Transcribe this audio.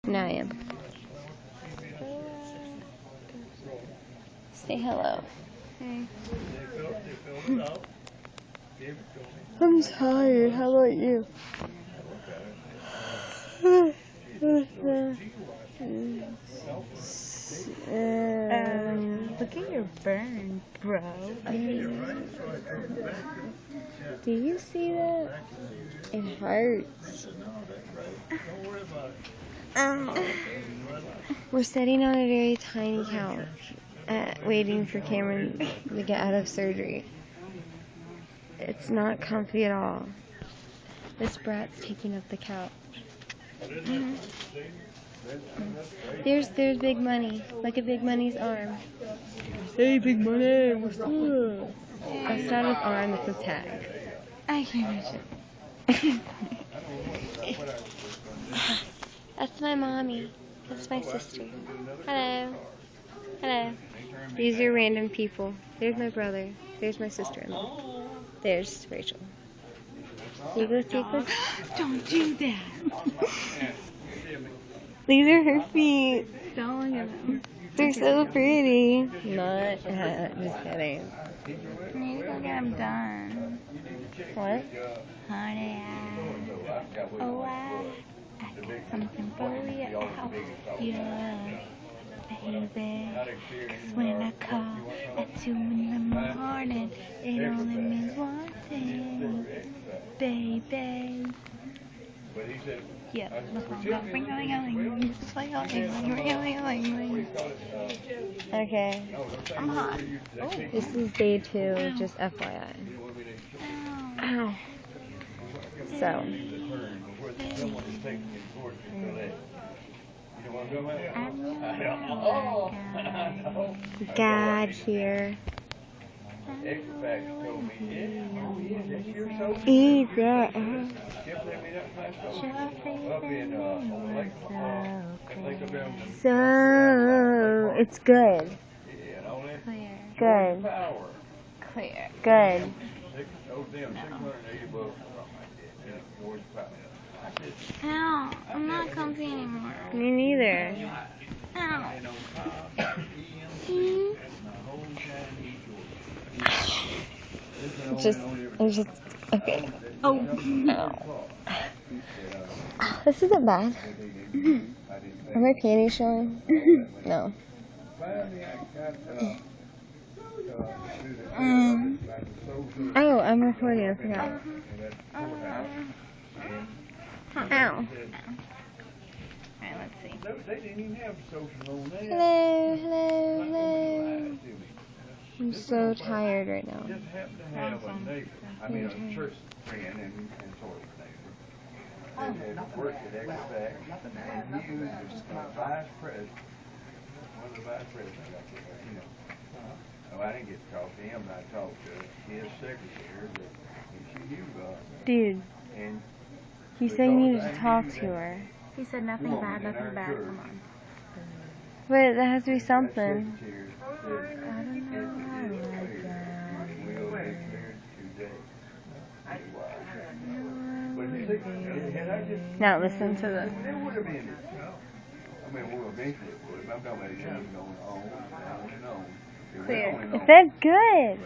Now I am. Say hello. Hey. I'm tired. How about you? Look at your burn, bro. Do you see that? It hurts. We're sitting on a very tiny couch, waiting for Cameron to get out of surgery. It's not comfy at all. This brat's taking up the couch. There's Big Money. Look at Big Money's arm. Hey, Big Money, what's up? That's not his arm, it's a tag. I can't imagine. That's my mommy. That's my sister. Hello. Hello. These are random people. There's my brother. There's my sister-in-law. There's Rachel. You go take this. Don't do that. These are her feet. Don't look at them. They're so pretty. Not. Just kidding. You need to go get them done. What? Honey, I got something for you. Yeah, baby. 'Cause when I call at 2 in the morning, it only means one thing, baby. Yeah. Okay. I'm hot. Oh. This is day 2, just FYI. Ow. So. God here. Eat that. So it's good. Clear. Good. Clear. Good. Ow, I'm not comfy anymore. Me neither. Ow. Just, okay. Oh. This isn't bad. Are my panties showing? No. Oh, I'm recording. I forgot. Ow. Alright, let's see. Hello, hello, hello. I'm so tired right now. Dude, he said you needed to talk to her. He said nothing bad, nothing bad. Come on. But that has to be something. I don't know. Now listen to the. Clear. It said good.